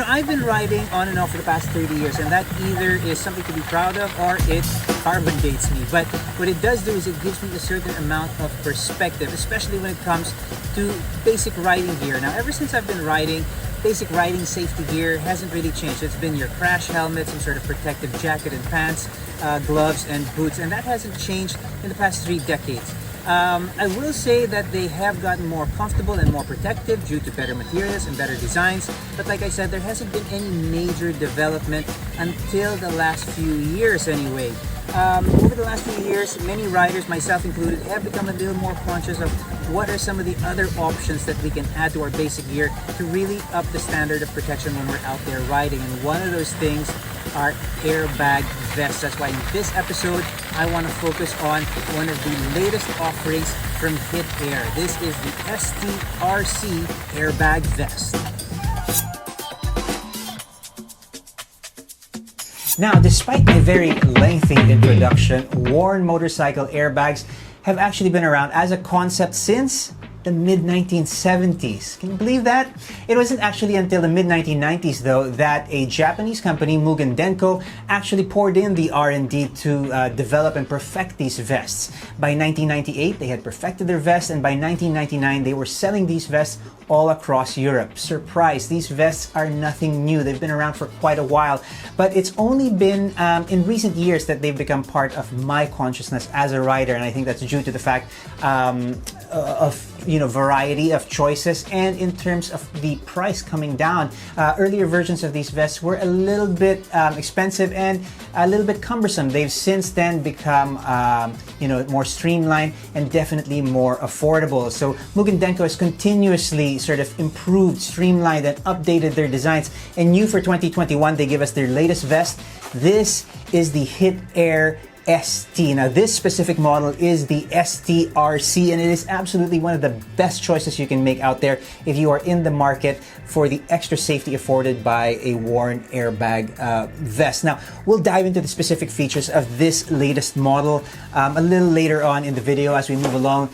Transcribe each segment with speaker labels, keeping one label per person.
Speaker 1: I've been riding on and off for the past 30 years, and that either is something to be proud of or it carbon dates me. But what it does do is it gives me a certain amount of perspective, especially when it comes to basic riding gear. Now, ever since I've been riding, basic riding safety gear hasn't really changed. It's been your crash helmet, some sort of protective jacket and pants, gloves and boots, and that hasn't changed in the past 3 decades. I will say that they have gotten more comfortable and more protective due to better materials and better designs, but like I said, there hasn't been any major development until the last few years anyway. Over the last few years, many riders, myself included, have become a little more conscious of what are some of the other options that we can add to our basic gear to really up the standard of protection when we're out there riding. And one of those things are airbag vests. That's why in this episode, I want to focus on one of the latest offerings from Hit Air. This is the STRC airbag vest. Now, despite my very lengthy introduction, worn motorcycle airbags have actually been around as a concept since the mid-1970s. Can you believe that? It wasn't actually until the mid-1990s, though, that a Japanese company, Mugen Denko, actually poured in the R&D to develop and perfect these vests. By 1998, they had perfected their vests, and by 1999, they were selling these vests all across Europe. Surprise, these vests are nothing new. They've been around for quite a while, but it's only been in recent years that they've become part of my consciousness as a rider, and I think that's due to the fact of variety of choices, and in terms of the price coming down. Earlier versions of these vests were a little bit expensive and a little bit cumbersome. They've since then become more streamlined and definitely more affordable. So Mugen Denko has continuously sort of improved, streamlined, and updated their designs. And new for 2021, they give us their latest vest. This is the Hit Air ST. Now, this specific model is the STRC, and it is absolutely one of the best choices you can make out there if you are in the market for the extra safety afforded by a worn airbag vest. Now, we'll dive into the specific features of this latest model a little later on in the video as we move along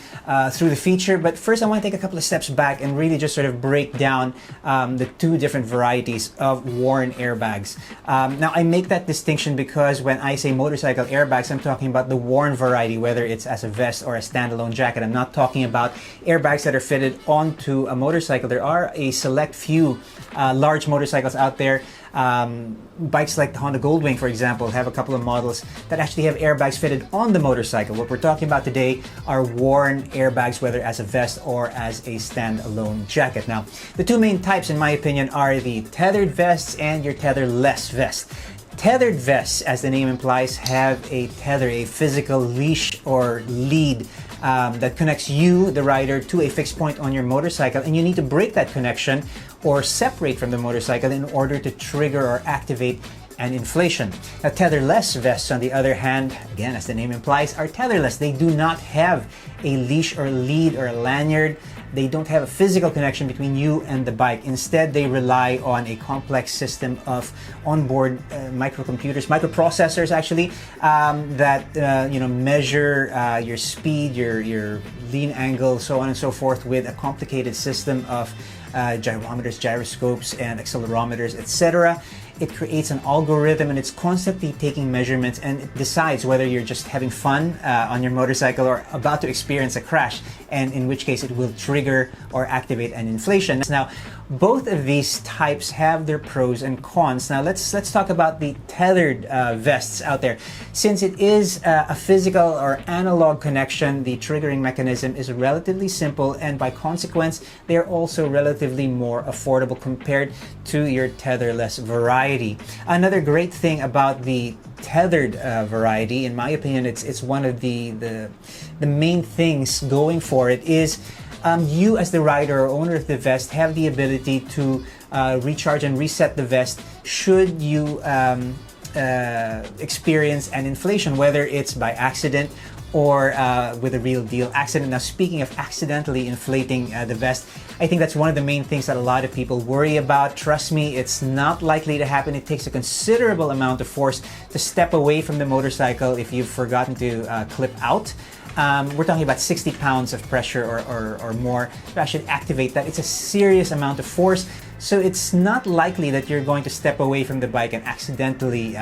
Speaker 1: through the feature. But first, I want to take a couple of steps back and really just sort of break down the 2 different varieties of worn airbags. Now, I make that distinction because when I say motorcycle airbags, I'm talking about the worn variety, whether it's as a vest or a standalone jacket. I'm not talking about airbags that are fitted onto a motorcycle. There are a select few large motorcycles out there. Bikes like the Honda Goldwing, for example, have a couple of models that actually have airbags fitted on the motorcycle. What we're talking about today are worn airbags, whether as a vest or as a standalone jacket. Now, the 2 main types, in my opinion, are the tethered vests and your tetherless vest. Tethered vests, as the name implies, have a tether, a physical leash or lead that connects you, the rider, to a fixed point on your motorcycle, and you need to break that connection or separate from the motorcycle in order to trigger or activate an inflation. Now, tetherless vests, on the other hand, again, as the name implies, are tetherless. They do not have a leash or lead or a lanyard. They don't have a physical connection between you and the bike. Instead, they rely on a complex system of onboard microcomputers, microprocessors actually, that measure your speed, your lean angle, so on and so forth, with a complicated system of gyrometers, gyroscopes, and accelerometers, etc. It creates an algorithm, and it's constantly taking measurements, and it decides whether you're just having fun on your motorcycle or about to experience a crash, and in which case it will trigger or activate an inflation. Now, both of these types have their pros and cons. Now, let's talk about the tethered vests out there. Since it is a physical or analog connection, the triggering mechanism is relatively simple, and by consequence, they are also relatively more affordable compared to your tetherless variety. Another great thing about the tethered variety, in my opinion, it's one of the main things going for it, is you as the rider or owner of the vest have the ability to recharge and reset the vest should you experience an inflation, whether it's by accident or with a real deal accident. Now, speaking of accidentally inflating the vest, I think that's one of the main things that a lot of people worry about. Trust me, it's not likely to happen. It takes a considerable amount of force to step away from the motorcycle if you've forgotten to clip out. We're talking about 60 pounds of pressure or more to actually activate that. It's a serious amount of force. So it's not likely that you're going to step away from the bike and accidentally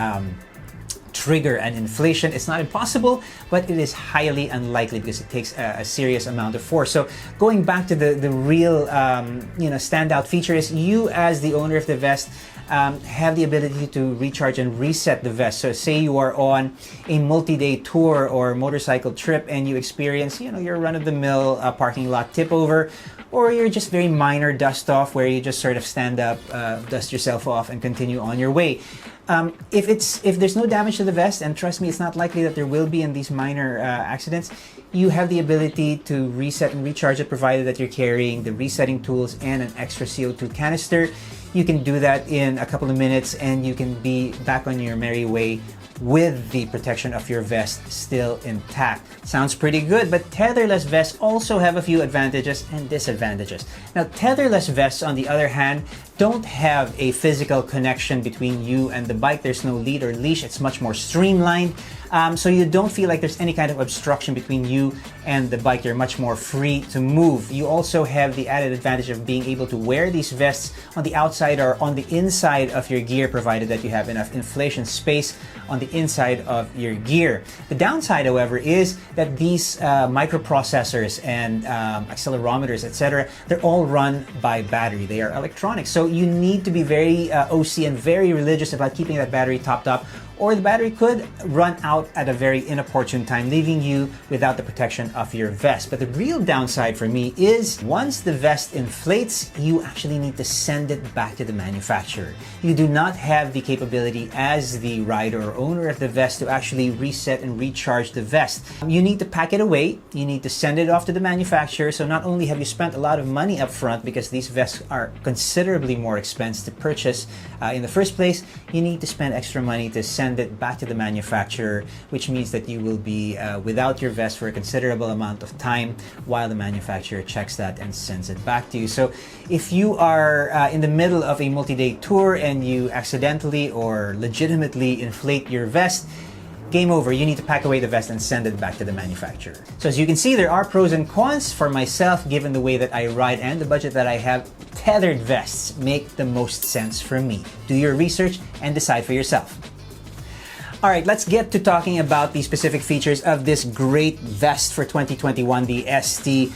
Speaker 1: trigger an inflation. It's not impossible, but it is highly unlikely because it takes a serious amount of force. So going back to the real standout feature is you, as the owner of the vest, have the ability to recharge and reset the vest. So say you are on a multi-day tour or motorcycle trip and you experience, your run-of-the-mill parking lot tip over, or you're just very minor dust off where you just sort of stand up, dust yourself off and continue on your way. If there's no damage to the vest, and trust me, it's not likely that there will be in these minor accidents, you have the ability to reset and recharge it, provided that you're carrying the resetting tools and an extra CO2 canister. You can do that in a couple of minutes and you can be back on your merry way with the protection of your vest still intact. Sounds pretty good, but tetherless vests also have a few advantages and disadvantages. Now, tetherless vests, on the other hand, don't have a physical connection between you and the bike. There's no lead or leash. It's much more streamlined. So you don't feel like there's any kind of obstruction between you and the bike. You're much more free to move. You also have the added advantage of being able to wear these vests on the outside or on the inside of your gear, provided that you have enough inflation space on the inside of your gear. The downside, however, is that these microprocessors and accelerometers, etc., they're all run by battery. They are electronic. So you need to be very OC and very religious about keeping that battery topped up, or the battery could run out at a very inopportune time, leaving you without the protection of your vest. But the real downside for me is once the vest inflates, you actually need to send it back to the manufacturer. You do not have the capability as the rider or owner of the vest to actually reset and recharge the vest. You need to pack it away. You need to send it off to the manufacturer. So not only have you spent a lot of money up front, because these vests are considerably more expensive to purchase in the first place, you need to spend extra money to send it back to the manufacturer, which means that you will be without your vest for a considerable amount of time while the manufacturer checks that and sends it back to you. So if you are in the middle of a multi-day tour and you accidentally or legitimately inflate your vest, game over. You need to pack away the vest and send it back to the manufacturer. So as you can see, there are pros and cons. For myself, given the way that I ride and the budget that I have, tethered vests make the most sense for me. Do your research and decide for yourself. All right, let's get to talking about the specific features of this great vest for 2021, the STRC.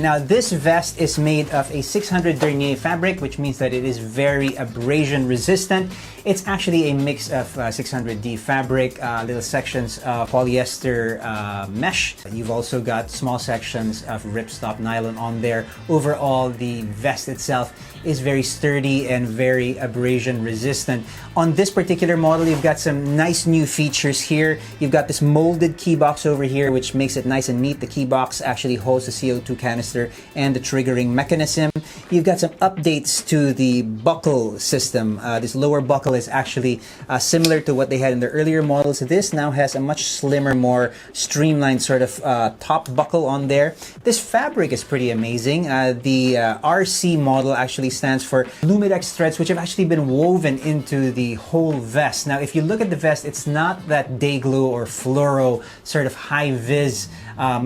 Speaker 1: Now, this vest is made of a 600 denier fabric, which means that it is very abrasion resistant. It's actually a mix of 600D fabric, little sections of polyester mesh. You've also got small sections of ripstop nylon on there. Overall, the vest itself is very sturdy and very abrasion resistant. On this particular model, you've got some nice new features here. You've got this molded key box over here, which makes it nice and neat. The key box actually holds the CO2 canister and the triggering mechanism. You've got some updates to the buckle system. This lower buckle is actually similar to what they had in the earlier models. This now has a much slimmer, more streamlined sort of top buckle on there. This fabric is pretty amazing. The RC model actually stands for Lumidex threads, which have actually been woven into the whole vest. Now, if you look at the vest, it's not that day glow or fluoro sort of high-vis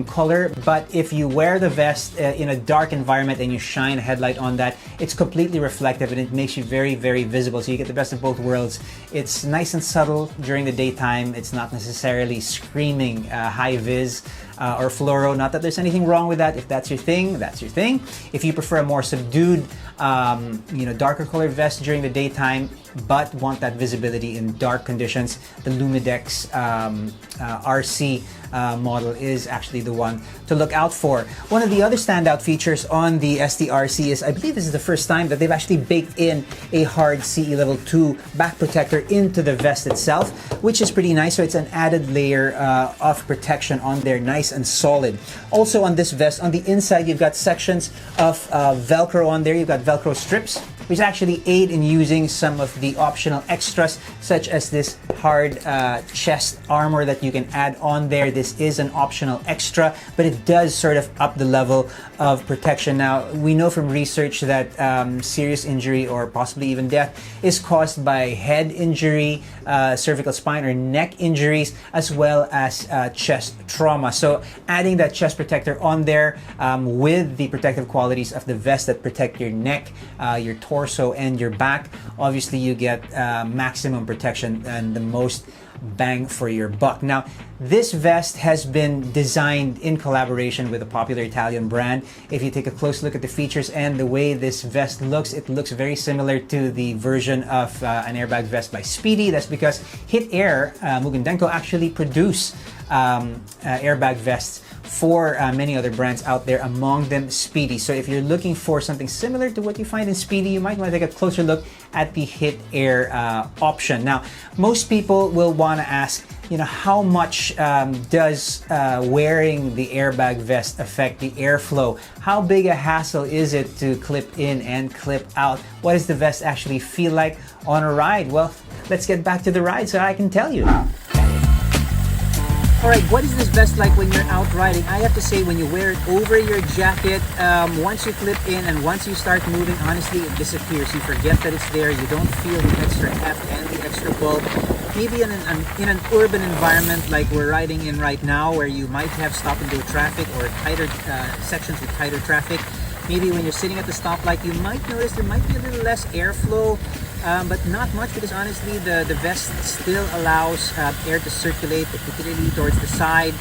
Speaker 1: color, but if you wear the vest in a dark environment and you shine a headlight on that, it's completely reflective and it makes you very, very visible. So you get the best of both worlds. It's nice and subtle during the daytime. It's not necessarily screaming high-vis or fluoro. Not that there's anything wrong with that. If that's your thing, that's your thing. If you prefer a more subdued, darker colored vest during the daytime, but want that visibility in dark conditions, the Lumidex RC model is actually the one to look out for. One of the other standout features on the STRC is, I believe this is the first time that they've actually baked in a hard CE Level 2 back protector into the vest itself, which is pretty nice. So it's an added layer of protection on there, nice and solid. Also on this vest, on the inside, you've got sections of Velcro on there. You've got Velcro strips, which actually aid in using some of the optional extras, such as this hard chest armor that you can add on there. This is an optional extra, but it does sort of up the level of protection. Now, we know from research that serious injury or possibly even death is caused by head injury, cervical spine or neck injuries, as well as chest trauma. So adding that chest protector on there with the protective qualities of the vest that protect your neck, your torso, and your back, obviously you get maximum protection and the most bang for your buck. Now, this vest has been designed in collaboration with a popular Italian brand. If you take a close look at the features and the way this vest looks, it looks very similar to the version of an airbag vest by Speedy. That's because Hit Air, Mugen Denko, actually produce airbag vests for many other brands out there, among them Speedy. So if you're looking for something similar to what you find in Speedy, you might want to take a closer look at the Hit Air option. Now, most people will want to ask, how much does wearing the airbag vest affect the airflow? How big a hassle is it to clip in and clip out? What does the vest actually feel like on a ride? Well, let's get back to the ride so I can tell you. Alright, what is this vest like when you're out riding? I have to say, when you wear it over your jacket, once you clip in and once you start moving, honestly, it disappears. You forget that it's there. You don't feel the extra heft and the extra bulk. Maybe in an urban environment like we're riding in right now, where you might have stop and go traffic or tighter sections with tighter traffic. Maybe when you're sitting at the stoplight, you might notice there might be a little less airflow. But not much, because honestly the vest still allows air to circulate, particularly towards the side,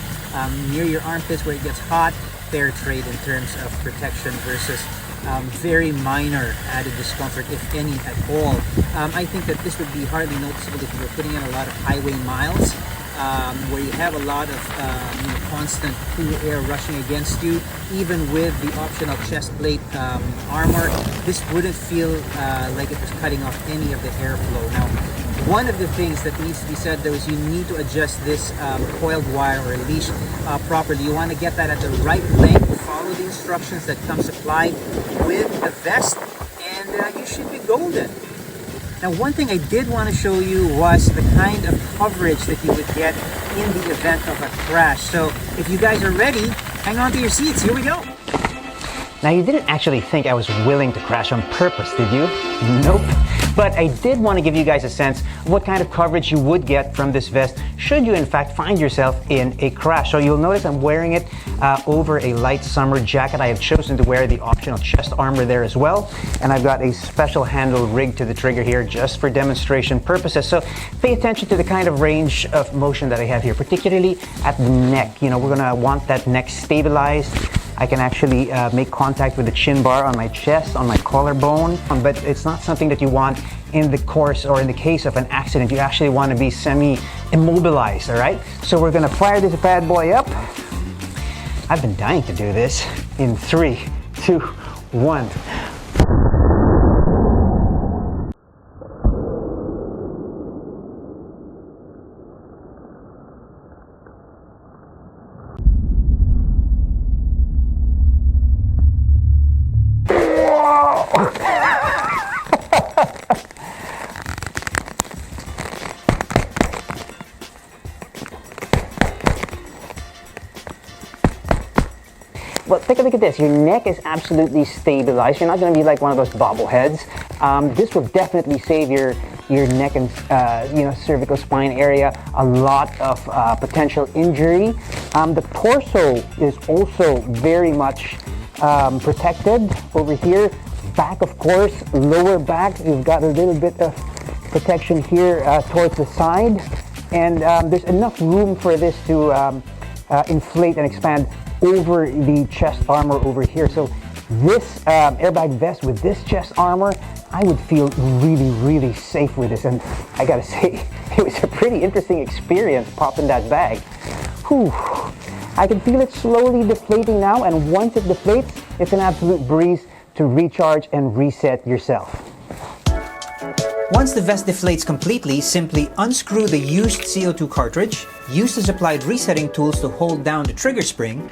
Speaker 1: near your armpits where it gets hot. Fair trade in terms of protection versus very minor added discomfort, if any at all. I think that this would be hardly noticeable if you were putting in a lot of highway miles, where you have a lot of constant cool air rushing against you. Even with the optional chest plate armor, this wouldn't feel like it was cutting off any of the airflow. Now, one of the things that needs to be said though is you need to adjust this coiled wire or leash properly. You want to get that at the right length, follow the instructions that come supplied with the vest, and you should be golden. Now, one thing I did want to show you was the kind of coverage that you would get in the event of a crash. So if you guys are ready, hang on to your seats. Here we go. Now, you didn't actually think I was willing to crash on purpose, did you? Nope. But I did want to give you guys a sense of what kind of coverage you would get from this vest should you in fact find yourself in a crash. So you'll notice I'm wearing it over a light summer jacket. I have chosen to wear the optional chest armor there as well. And I've got a special handle rigged to the trigger here just for demonstration purposes. So pay attention to the kind of range of motion that I have here, particularly at the neck. We're going to want that neck stabilized. I can actually make contact with the chin bar on my chest, on my collarbone, but it's not something that you want in the course or in the case of an accident. You actually want to be semi-immobilized, all right? So we're gonna fire this bad boy up. I've been dying to do this. In 3, 2, 1. Well, take a look at this. Your neck is absolutely stabilized. You're not going to be like one of those bobbleheads. This will definitely save your neck and cervical spine area a lot of potential injury. The torso is also very much protected over here. Back, of course, lower back. You've got a little bit of protection here towards the side, and there's enough room for this to inflate and expand over the chest armor over here. So this airbag vest with this chest armor, I would feel really, really safe with this. And I gotta say, it was a pretty interesting experience popping that bag. Whew. I can feel it slowly deflating now, and once it deflates, it's an absolute breeze to recharge and reset yourself. Once the vest deflates completely, simply unscrew the used CO2 cartridge, use the supplied resetting tools to hold down the trigger spring,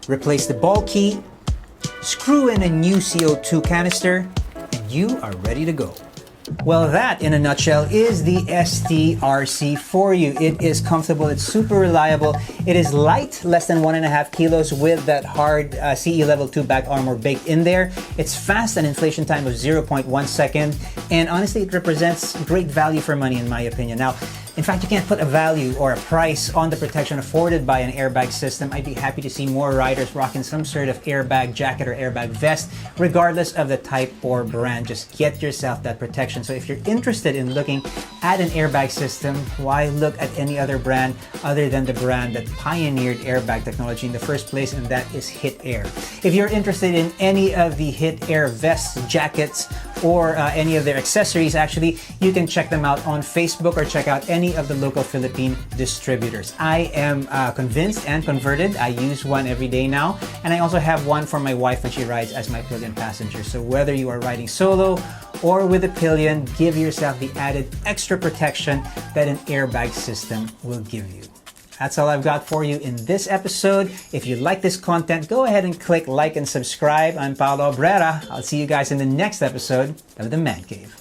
Speaker 1: replace the ball key, screw in a new CO2 canister, and you are ready to go. Well, that, in a nutshell, is the STRC for you. It is comfortable, it's super reliable, it is light, less than 1.5 kilos with that hard CE Level 2 back armor baked in there. It's fast, an inflation time of 0.1 second, and honestly, it represents great value for money in my opinion. Now, in fact, you can't put a value or a price on the protection afforded by an airbag system. I'd be happy to see more riders rocking some sort of airbag jacket or airbag vest, regardless of the type or brand. Just get yourself that protection. So if you're interested in looking at an airbag system, why look at any other brand other than the brand that pioneered airbag technology in the first place, and that is Hit Air. If you're interested in any of the Hit Air vests, jackets, or any of their accessories, actually, you can check them out on Facebook or check out any of the local Philippine distributors. I am convinced and converted. I use one every day now, and I also have one for my wife when she rides as my pillion passenger. So whether you are riding solo or with a pillion, give yourself the added extra protection that an airbag system will give you. That's all I've got for you in this episode. If you like this content, go ahead and click like and subscribe. I'm Paolo Abrera. I'll see you guys in the next episode of The Man Cave.